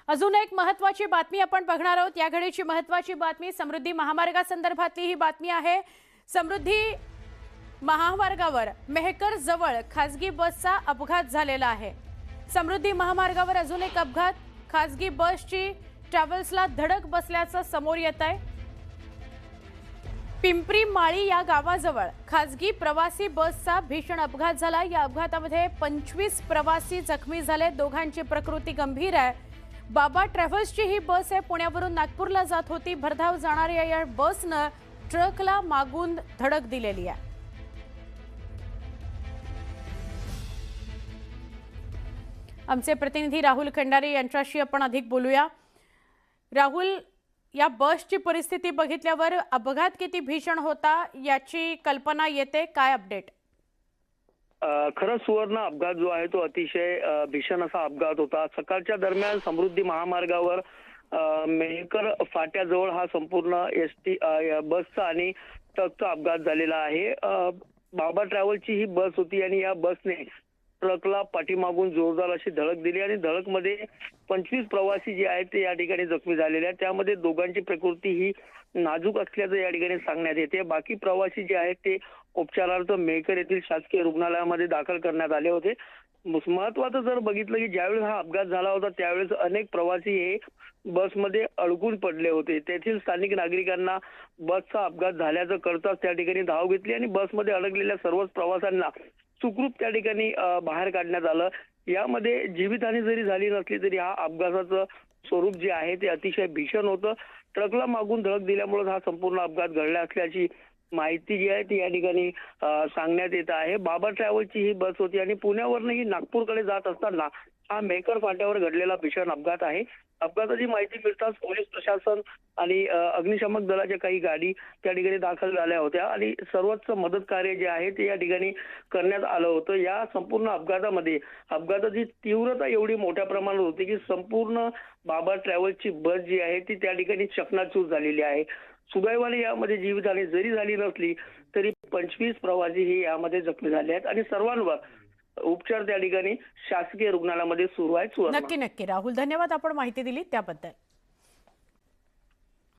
अजून एक महत्त्वाची बातमी आपण बघणार आहोत। या घडीची महत्त्वाची बातमी समृद्धी महामार्गासंदर्भातली ही बातमी आहे। समृद्धी महामार्गावर मेहकर जवळ खासगी बसचा अपघात झालेला आहे। समृद्धी महामार्गावर अजून एक अपघात, खासगी बसची ट्रॅव्हल्सला धडक बसल्याचं समोर येत आहे। पिंपरी माळी या गावाजवळ खासगी प्रवासी बसचा भीषण अपघात झाला। या अपघातामध्ये 25 प्रवासी जखमी झाले, दोघांची प्रकृती गंभीर आहे। बाबा ट्रॅव्हल्सची ही बस आहे, पुण्यावरून नागपूरला जात होती। भरधाव जाणाऱ्या या बसनं ट्रकला मागून धडक दिलेली आहे। आमचे प्रतिनिधी राहुल खंडारे यांच्याशी आपण अधिक बोलूया। राहुल, या बसची परिस्थिती बघितल्यावर अपघात किती भीषण होता याची कल्पना येते, काय अपडेट? खरं सुवर्ण अपघात जो आहे तो अतिशय भीषण असा अपघात होता। सकाळच्या दरम्यान समृद्धी महामार्गावर मेहकर फाट्याजवळ हा संपूर्ण एसटी बसचा आणि ट्रकचा अपघात झालेला आहे। बाबा ट्रॅव्हलची ही बस होती आणि या बसने ट्रकला पाठीमागून जोरदार अशी धडक दिली आणि धडकमध्ये 25 प्रवासी जे आहेत ते या ठिकाणी जखमी झालेले आहेत। त्यामध्ये दोघांची प्रकृती ही नाजूक असल्याचं या ठिकाणी सांगण्यात येते। बाकी प्रवासी जे आहेत ते उपचारार्थ मेहकर येथील शासकीय रुग्णालयामध्ये दाखल करण्यात आले होते। महत्वाचं जर बघितलं की ज्यावेळेस हा अपघात झाला होता त्यावेळेस अनेक प्रवासी हे बसमध्ये अडकून पडले होते। तेथील स्थानिक नागरिकांना बसचा अपघात झाल्याचं कळताच त्या ठिकाणी धाव घेतली आणि बसमध्ये अडकलेल्या सर्वच प्रवाशांना सुखरूप त्या ठिकाणी बाहेर काढण्यात आलं। यामध्ये जीवितहानी जरी झाली नसली तरी हा अपघाताचं स्वरूप जे आहे ते अतिशय भीषण होतं। ट्रकला मागून धडक दिल्यामुळे हा संपूर्ण अपघात घडला असल्याची माहिती जी आहे ती या ठिकाणी सांगण्यात येत आहे। बाबा ट्रॅव्हलची ही बस होती आणि पुण्यावरून ही नागपूरकडे जात असताना हा मेहकर फाट्यावर घडलेला भीषण अपघात आहे। अपघाताची माहिती मिळताच पोलीस प्रशासन आणि अग्निशमक दलाच्या काही गाडी त्या ठिकाणी दाखल झाल्या होत्या आणि सर्वच मदत कार्य जे आहे ते या ठिकाणी करण्यात आलं होतं। या संपूर्ण अपघातामध्ये अपघाताची तीव्रता एवढी मोठ्या प्रमाणात होती की संपूर्ण बाबा ट्रॅव्हल्सची बस जी आहे ती त्या ठिकाणी चकनाचूर झालेली आहे। सुदैवाने यामध्ये जीवितहानी जरी झाली नसली तरी 25 प्रवासी हे यामध्ये जखमी झाले आहेत आणि सर्वांवर उपचार त्या ठिकाणी शासकीय रुग्णालयामध्ये सुरू आहेत। नक्की नक्की राहुल, धन्यवाद आपण माहिती दिली त्याबद्दल।